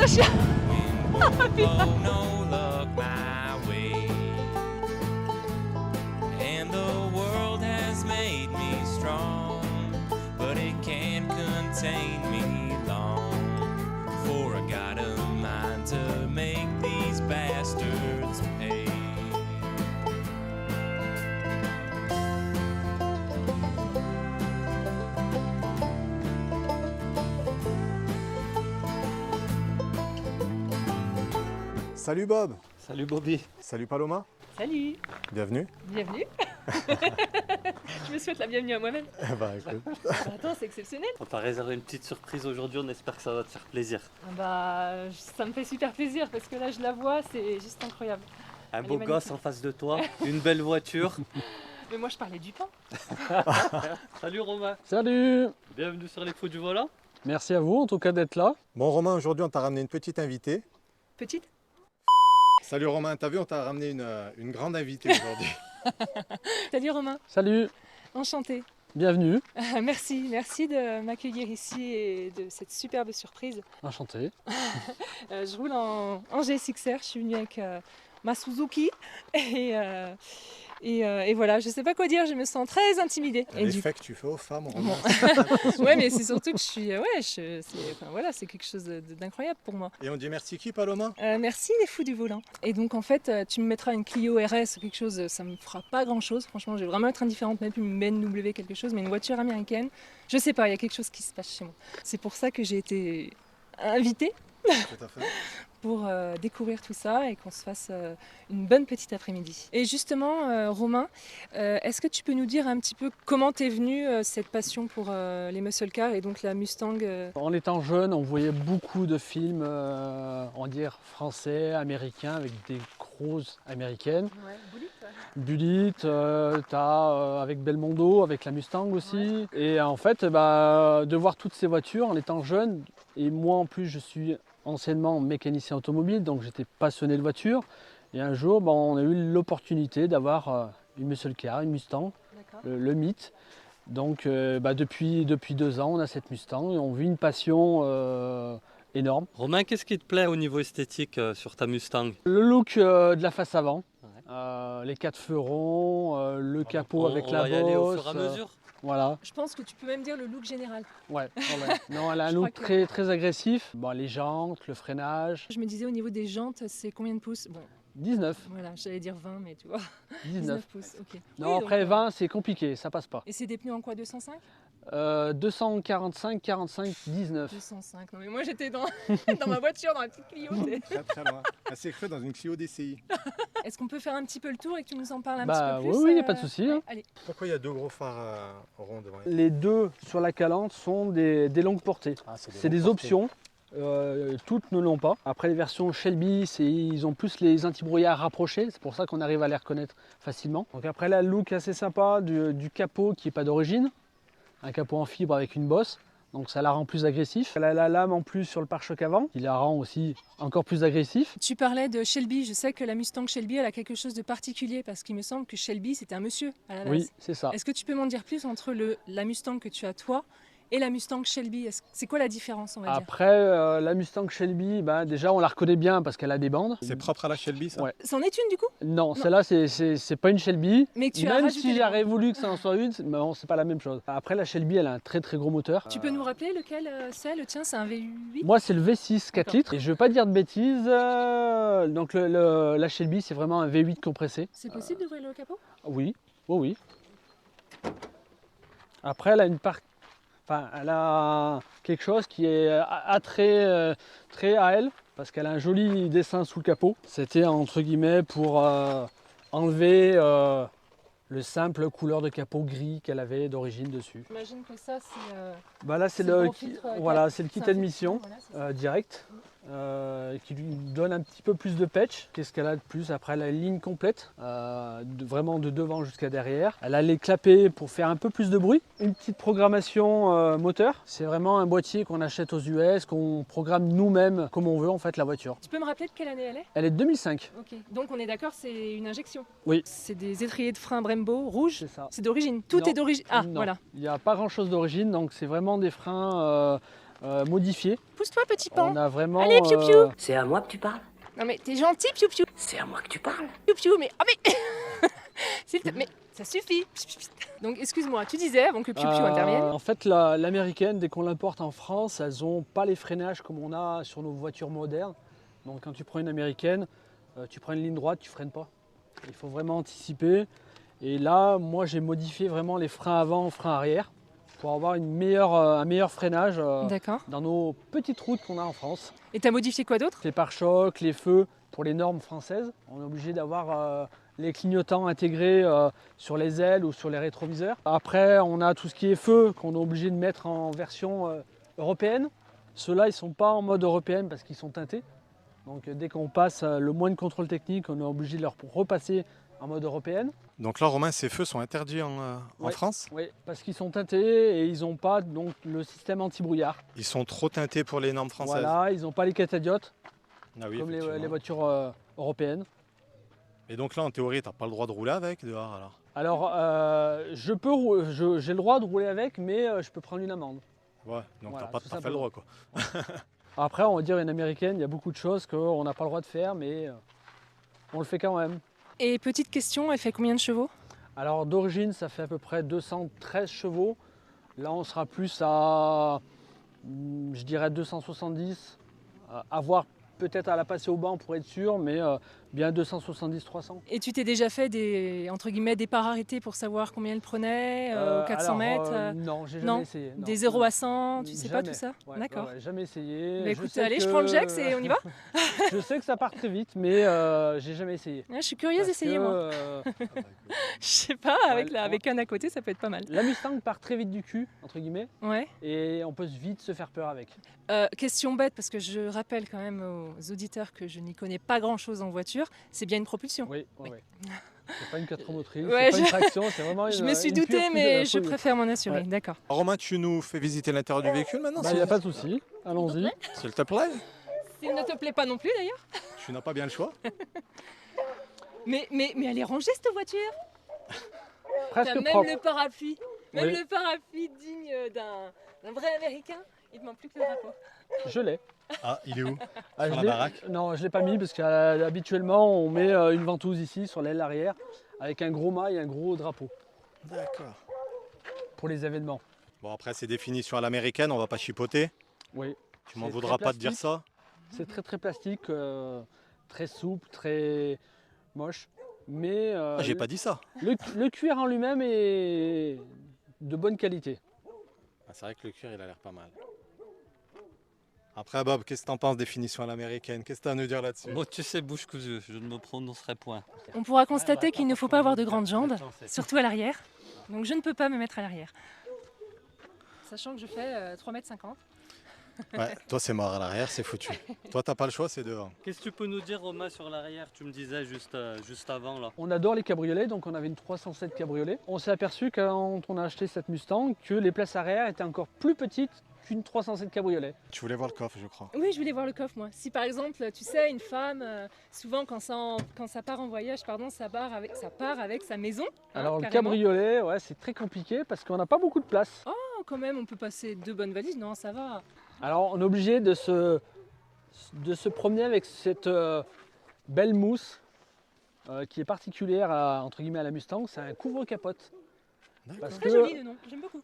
un chien. Oh, no luck my way. And the world has made me strong, but it can't contain me long. For I got a mind to make these bastards pay. Salut Bob. Salut Bobby. Salut Paloma. Salut, Bienvenue. bienvenue. Je me souhaite la bienvenue à moi-même. Écoute. Bah, attends, c'est exceptionnel. On t'a réservé une petite surprise aujourd'hui, on espère que ça va te faire plaisir. Bah, ça me fait super plaisir parce que là, je la vois, c'est juste incroyable. Un Elle beau est gosse magnifique. en face de toi, une belle voiture. Mais moi, je parlais du pain. Salut Romain, Salut! bienvenue sur les fous du volant. Merci à vous en tout cas d'être là. Bon Romain, aujourd'hui on t'a ramené une petite invitée. Petite. Salut Romain, t'as vu, on t'a ramené une grande invitée aujourd'hui. Salut Romain, Salut, enchantée. bienvenue, Merci de m'accueillir ici et de cette superbe surprise. enchanté. Je roule en GSX-R, je suis venue avec ma Suzuki et voilà, je sais pas quoi dire, je me sens très intimidée. Et du L'effet que tu fais aux femmes, Romain. Ouais, mais c'est surtout que je suis. C'est quelque chose d'incroyable pour moi. Et on dit merci qui Paloma? Merci les fous du volant. Et donc en fait, tu me mettras une Clio RS ou quelque chose, ça me fera pas grand chose. Franchement, je vais vraiment être indifférente, même une BMW, quelque chose, mais une voiture américaine, je sais pas, il y a quelque chose qui se passe chez moi. C'est pour ça que j'ai été invitée Tout à fait. pour découvrir tout ça et qu'on se fasse une bonne petite après-midi. Et justement, Romain, est-ce que tu peux nous dire un petit peu comment t'es venu cette passion pour les muscle cars et donc la Mustang En étant jeune, on voyait beaucoup de films, on va dire français, américains, avec des grosses américaines. Bullitt, avec Belmondo, avec la Mustang aussi. Et en fait, de voir toutes ces voitures en étant jeune, et moi en plus je suis anciennement mécanicien automobile, donc j'étais passionné de voitures. Et un jour, on a eu l'opportunité d'avoir une muscle car, une Mustang, le Mythe. Donc depuis 2 ans, on a cette Mustang et on vit une passion énorme. Romain, qu'est-ce qui te plaît au niveau esthétique sur ta Mustang? Le look de la face avant, les 4 feux ronds, le capot avec on la va y aller au bosse. fur et à mesure. Voilà. Je pense que tu peux même dire le look général. Ouais. Non, elle a un Je look crois que- très aggressif. Les jantes, le freinage. Je me disais au niveau des jantes, c'est combien de pouces? Bon, 19. voilà, j'allais dire 20, mais tu vois, 19. 19 pouces, ok. Non, Oui, après donc, 20, c'est compliqué, ça passe pas. Et c'est des pneus en quoi, 205? 245, 45, 19. 205, non mais moi j'étais dans, dans ma voiture, dans la petite Clio. Très très loin. Elle s'est cru dans une Clio DCI. Est-ce qu'on peut faire un petit peu le tour et que tu nous en parles un Bah petit peu plus? oui, il n'y a pas de souci, hein. Allez, Pourquoi il y a 2 gros phares ronds devant? Les deux sur la Calante sont des longues portées. C'est des options. Toutes ne l'ont pas. Après les versions Shelby, ils ont plus les anti-brouillards rapprochés, c'est pour ça qu'on arrive à les reconnaître facilement. Donc après là, le look assez sympa du capot qui n'est pas d'origine, un capot en fibre avec une bosse, donc ça la rend plus agressif. Elle a la lame en plus sur le pare-choc avant, qui la rend aussi encore plus agressif. tu parlais de Shelby, je sais que la Mustang Shelby elle a quelque chose de particulier parce qu'il me semble que Shelby c'était un monsieur à la base. Oui, c'est ça. Est-ce que tu peux m'en dire plus entre la Mustang que tu as toi et la Mustang Shelby? C'est quoi la différence on va dire? Après, la Mustang Shelby, déjà on la reconnaît bien parce qu'elle a des bandes. C'est propre à la Shelby ça? Ouais. C'en est une du coup? Non, celle-là c'est pas une Shelby. Mais tu as Même rajouté si des j'aurais bandes. voulu que ça en soit une, non, c'est pas la même chose. Après la Shelby, elle a un très gros moteur. Tu peux nous rappeler lequel c'est? Le tien c'est un V8? Moi c'est le V6 4 D'accord. litres et je veux pas dire de bêtises. Donc la Shelby c'est vraiment un V8 compressé. C'est possible d'ouvrir le capot? Oui. Après elle a elle a quelque chose qui est très à elle parce qu'elle a un joli dessin sous le capot. C'était entre guillemets pour enlever le simple couleur de capot gris qu'elle avait d'origine dessus. J'imagine que ça c'est... Là c'est C'est le le, gros filtre, voilà, cap. c'est le kit c'est un admission filtre, voilà, c'est ça. direct qui lui donne un petit peu plus de pitch. Qu'est-ce qu'elle a de plus? Après elle a une ligne complète, vraiment de devant jusqu'à derrière. Elle a les clapets pour faire un peu plus de bruit. Une petite programmation moteur. C'est vraiment un boîtier qu'on achète aux US, qu'on programme nous-mêmes comme on veut en fait la voiture. Tu peux me rappeler de quelle année elle est? Elle est de 2005. Ok, donc on est d'accord, c'est une injection. Oui. C'est des étriers de frein Brembo rouges. C'est ça. C'est d'origine. Tout Non. est d'origine. Ah, Non, voilà. il n'y a pas grand chose d'origine, donc c'est vraiment des freins modifié. Pousse-toi, petit pan. On a vraiment. Allez, piou piou. C'est à moi que tu parles? Non mais t'es gentil, piou piou. C'est à moi que tu parles? Piou piou, mais... Ah mais... Mais ça suffit. Donc excuse-moi, tu disais avant que piou piou intervienne. En fait, l'américaine, dès qu'on l'importe en France, elles n'ont pas les freinages comme on a sur nos voitures modernes. Donc quand tu prends une américaine, tu prends une ligne droite, tu freines pas. Il faut vraiment anticiper. Et là, moi, j'ai modifié vraiment les freins avant, freins arrière, pour avoir un meilleur freinage D'accord. dans nos petites routes qu'on a en France. Et t'as modifié quoi d'autre? Les pare-chocs, les feux, pour les normes françaises, on est obligé d'avoir les clignotants intégrés sur les ailes ou sur les rétroviseurs. Après, on a tout ce qui est feu qu'on est obligé de mettre en version européenne. Ceux-là, ils ne sont pas en mode européenne parce qu'ils sont teintés. Donc dès qu'on passe le moindre contrôle technique, on est obligé de leur repasser en mode européenne. Donc là, Romain, ces feux sont interdits en Ouais. France? Oui, parce qu'ils sont teintés et ils n'ont pas donc, le système anti-brouillard. Ils sont trop teintés pour les normes françaises. Voilà, ils n'ont pas les catadiotes Ah oui, comme effectivement. les voitures européennes. Et donc là, en théorie, tu n'as pas le droit de rouler avec dehors alors? Alors, j'ai le droit de rouler avec, mais je peux prendre une amende. Ouais, donc Voilà, t'as pas tout tout à fait le droit quoi. Après, on va dire une américaine, il y a beaucoup de choses qu'on n'a pas le droit de faire, mais on le fait quand même. Et petite question, elle fait combien de chevaux? Alors d'origine, ça fait à peu près 213 chevaux. Là, on sera plus à, je dirais, 270. À voir peut-être à la passer au banc pour être sûr, mais bien 270-300. Et tu t'es déjà fait des, entre guillemets, des parts arrêtées pour savoir combien elle prenait aux 400 mètres Non, j'ai non, jamais essayé. Non. Des 0 à 100, tu sais pas Jamais. tout ça? Ouais, D'accord. ouais, jamais essayé. Bah écoute, sais allez, je que- prends le Gex et on y va. Je sais que ça part très vite, mais j'ai jamais essayé. Ouais, je suis curieuse Parce d'essayer que, moi. Je sais pas, avec, Ouais, avec un à côté, ça peut être pas mal. la Mustang part très vite du cul, entre guillemets, Ouais. et on peut vite se faire peur avec. Question bête, parce que je rappelle quand même aux auditeurs que je n'y connais pas grand chose en voiture, c'est bien une propulsion. Oui, Oui. ouais. C'est pas une 4 roues motrices, Ouais, c'est pas une traction, c'est vraiment Je une me suis une doutée, pure mais je pure- préfère m'en assurer. Ouais. D'accord. Romain, tu nous fais visiter l'intérieur du véhicule maintenant, Il n'y a pas de souci, allons-y. s'il te plaît? S'il ne te plaît pas non plus d'ailleurs. Tu n'as pas bien le choix? Mais elle est rangée cette voiture. T'as Presque même propre. le parapluie. Même Oui. le parapluie digne d'un vrai américain. Il ne manque plus que le drapeau. Je l'ai. Ah, il est où? Ah, Sur je la l'ai- baraque? Non, je ne l'ai pas mis parce qu'habituellement on met une ventouse ici sur l'aile arrière avec un gros mât et un gros drapeau D'accord. pour les événements. Bon, après, c'est définition à l'américaine, on va pas chipoter. Oui. Tu m'en C'est voudras très pas de dire plastique. ça? C'est très plastique, très souple, très moche. Mais Ah, j'ai pas dit ça. le cuir en lui-même est de bonne qualité. Ah, c'est vrai que le cuir, il a l'air pas mal. Après, Bob, qu'est-ce que t'en penses, définition à l'américaine? Qu'est-ce que t'as à nous dire là-dessus? Moi, tu sais, bouche cousue, je ne me prononcerai point. On pourra constater qu'il ne faut pas avoir de grandes jambes, surtout à l'arrière. Donc je ne peux pas me mettre à l'arrière. Sachant que je fais 3,50 m. Ouais, toi, c'est mort à l'arrière, c'est foutu. Toi, t'as pas le choix, c'est devant. Qu'est-ce que tu peux nous dire, Romain, sur l'arrière? Tu me disais juste avant là. On adore les cabriolets, donc on avait une 307 cabriolet. On s'est aperçu quand on a acheté cette Mustang que les places arrière étaient encore plus petites qu'une 307 cabriolet. Tu voulais voir le coffre, je crois. Oui, je voulais voir le coffre, moi. Si par exemple, tu sais, une femme, souvent quand ça part en voyage, pardon, ça part avec sa maison. hein, Alors le carrément. cabriolet, ouais, c'est très compliqué parce qu'on n'a pas beaucoup de place. Oh, quand même, on peut passer 2 bonnes valises. Non, ça va. Alors on est obligé de se promener avec cette belle mousse qui est particulière entre guillemets à la Mustang. C'est un couvre-capote. Parce Très que joli le nom, j'aime beaucoup.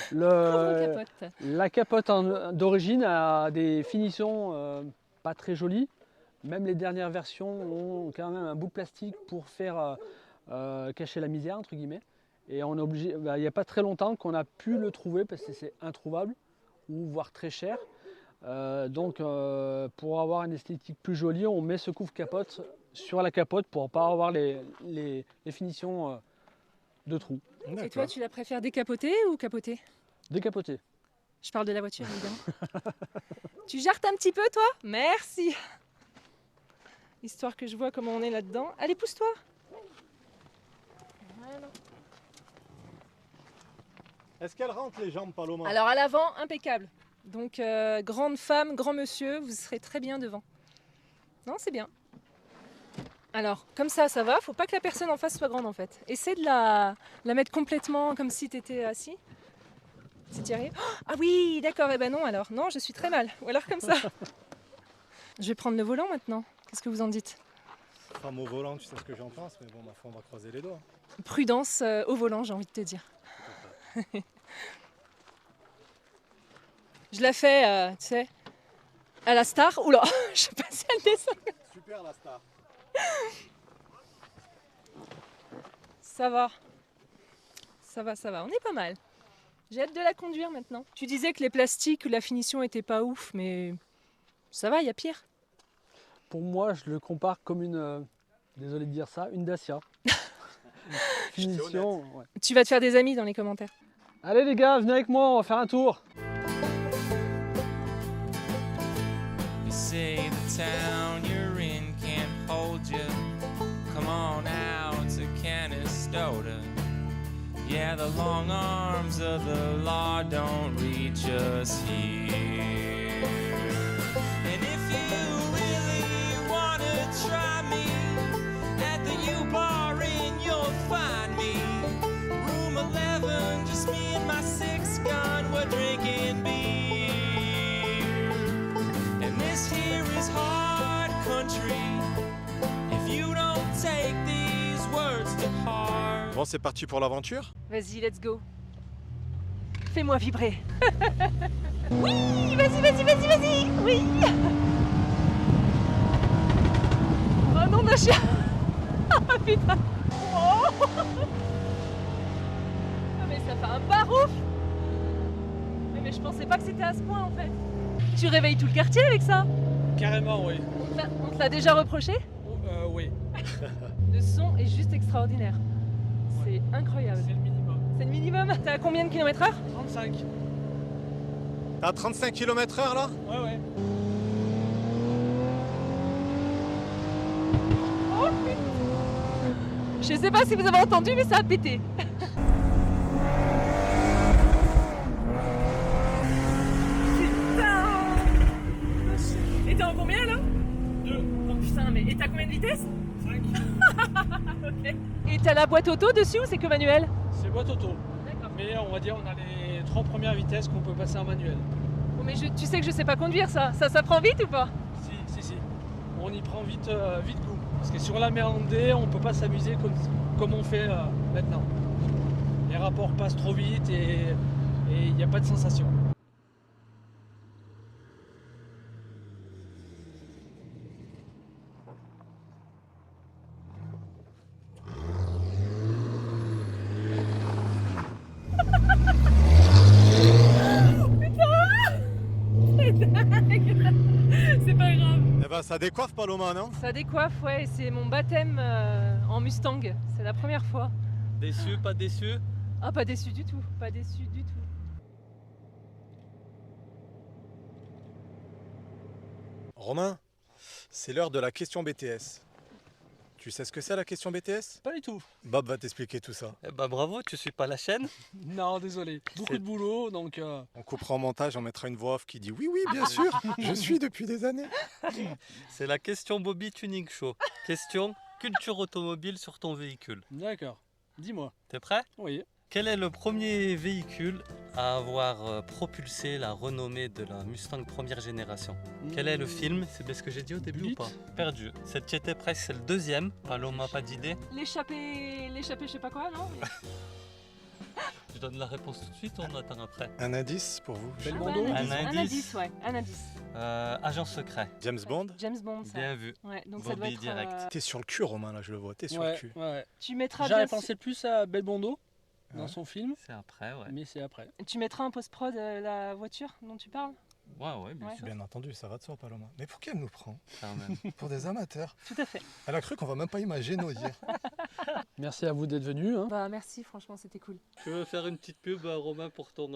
Couvre-capote. la capote d'origine a des finitions pas très jolies. Même les dernières versions ont quand même un bout de plastique pour faire cacher la misère entre guillemets. Et on est obligé, il n'y a pas très longtemps qu'on a pu le trouver parce que c'est introuvable ou voire très cher. Donc pour avoir une esthétique plus jolie, on met ce couvre-capote sur la capote pour ne pas avoir les finitions de trous. Et toi, D'accord. tu la préfères décapotée ou capotée? Décapotée. Je parle de la voiture, évidemment. Tu jartes un petit peu, toi? Merci. Histoire que je vois comment on est là-dedans. Allez, pousse-toi. Voilà. Est-ce qu'elle rentre les jambes, Paloma? Alors à l'avant, impeccable. Donc grande femme, grand monsieur, vous serez très bien devant. Non, c'est bien. Alors, comme ça va. Faut pas que la personne en face soit grande en fait. Essaie de la mettre complètement comme si tu étais assis. C'est Thierry. Ah oui, d'accord, eh ben non alors. Non, je suis très mal. Ou alors comme ça. Je vais prendre le volant maintenant. Qu'est-ce que vous en dites? Femme au volant, tu sais ce que j'en pense, mais bon, ma foi, on va croiser les doigts. Prudence au volant, j'ai envie de te dire. Je la fais, tu sais, à la star. Oula, je sais pas si elle descend. Super la star. Ça va. Ça va, ça va. On est pas mal. J'ai hâte de la conduire maintenant. Tu disais que les plastiques, la finition était pas ouf, mais ça va, il y a pire. Pour moi, je le compare comme une, désolé de dire ça, une Dacia. Finition, ouais. Tu vas te faire des amis dans les commentaires. Allez les gars, venez avec moi, on va faire un tour. You say the town you're in can't hold you. Come on out to Canastota. Yeah, the long arms of the law don't reach us here. And if you really wanna try me at the U-Bar Inn, you'll find me. Room 11, just me and my six gun, we're drinking beer. And this here is hard country. If you don't take these words to heart. Bon, c'est parti pour l'aventure. Vas-y, let's go. Fais-moi vibrer. Oui, vas-y, vas-y, vas-y, vas-y. Oui. Oh non, mon chien. Oh putain. Oh. Ah mais ça fait un barouf. Mais je pensais pas que c'était à ce point en fait. Tu réveilles tout le quartier avec ça? Carrément, oui. On te l'a déjà reproché? Oui, Le son est juste extraordinaire. C'est incroyable. c'est le minimum. C'est le minimum. T'es à combien de kilomètres/heure? 35. T'as à 35 km/h là? Ouais, ouais. Oh putain. Je sais pas si vous avez entendu, mais ça a pété. Putain. Et t'es en combien là? 2, Oh putain, mais et t'as combien de vitesse? 5. Ok. Et t'as la boîte auto dessus ou c'est que manuel? C'est boîte auto. D'accord. Mais on va dire on a les 3 premières vitesses qu'on peut passer en manuel. Bon, mais tu sais que je sais pas conduire ça. Ça prend vite ou pas? Si. On y prend vite goût. Parce que sur la mer Andée, on peut pas s'amuser comme on fait maintenant. Les rapports passent trop vite et il n'y a pas de sensation. C'est pas grave. Eh ben, ça décoiffe Paloma, non? Ça décoiffe, ouais. C'est mon baptême en Mustang. C'est la première fois. Déçu, pas déçu? Ah, pas déçu du tout. Pas déçu du tout. Romain, c'est l'heure de la question BTS. Tu sais ce que c'est la question BTS? Pas du tout. Bob va t'expliquer tout ça. Eh ben bravo, tu suis pas la chaîne. Non, désolé. Beaucoup de boulot, donc... On coupera en montage, on mettra une voix off qui dit oui, oui, bien sûr, je suis depuis des années. C'est la question Bobby Tuning Show. Question culture automobile sur ton véhicule. D'accord. Dis-moi. T'es prêt? Oui. Quel est le premier véhicule à avoir propulsé la renommée de la Mustang première génération? Quel est le film? C'est bien ce que j'ai dit au début Bullitt. ou pas? Perdu. Cette qui était presque, c'est le deuxième. Paloma, pas d'idée? L'échappée, je sais pas quoi, non? Je donne la réponse tout de suite, on attend après. Un indice pour vous? Belmondo. un Un indice, indice. ouais, un indice. Agent secret. James Bond? James Bond, ça. Bien vu. Ouais, donc ça doit Bobby être. direct. T'es sur le cul Romain là, je le vois, t'es sur Ouais, le cul. ouais. Tu mettras J'avais bien pensé plus à Belmondo dans Ouais. son film, C'est après, ouais. mais c'est après. Tu mettras en post-prod la voiture dont tu parles? Ouais, bien Ouais. sûr. Bien entendu, ça va de soi Paloma. Mais pour qui elle nous prend? Quand même. Pour des amateurs. Tout à fait. Elle a cru qu'on va même pas imaginer nos dires. Merci à vous d'être venus. Hein. Bah merci, franchement, c'était cool. Tu veux faire une petite pub, Romain, pour ton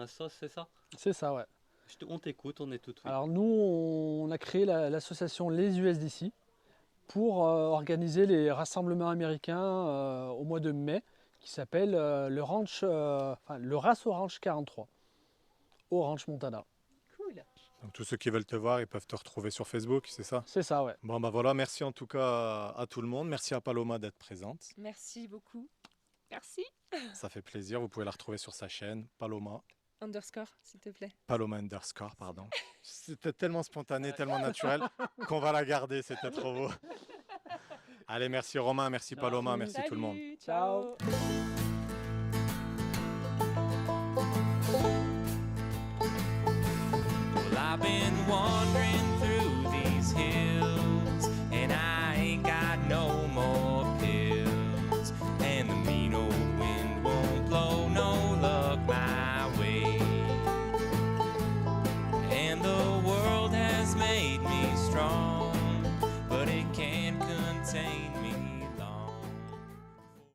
assos, c'est ça? C'est ça, ouais. On t'écoute, on est tout oui. Alors nous, on a créé l'association Les USDC pour organiser les rassemblements américains au mois de mai, qui s'appelle le Rasso Ranch 43, au Ranch Montana. Cool. Donc tous ceux qui veulent te voir, ils peuvent te retrouver sur Facebook, c'est ça? C'est ça, ouais. Bon bah voilà, merci en tout cas à tout le monde. Merci à Paloma d'être présente. Merci beaucoup. Merci. Ça fait plaisir. Vous pouvez la retrouver sur sa chaîne, Paloma. Underscore, s'il te plaît. Paloma underscore, pardon. C'était tellement spontané, tellement naturel qu'on va la garder. C'était trop beau. Allez, merci Romain, merci Paloma, merci tout le monde. Salut, ciao. Well, I've been wandering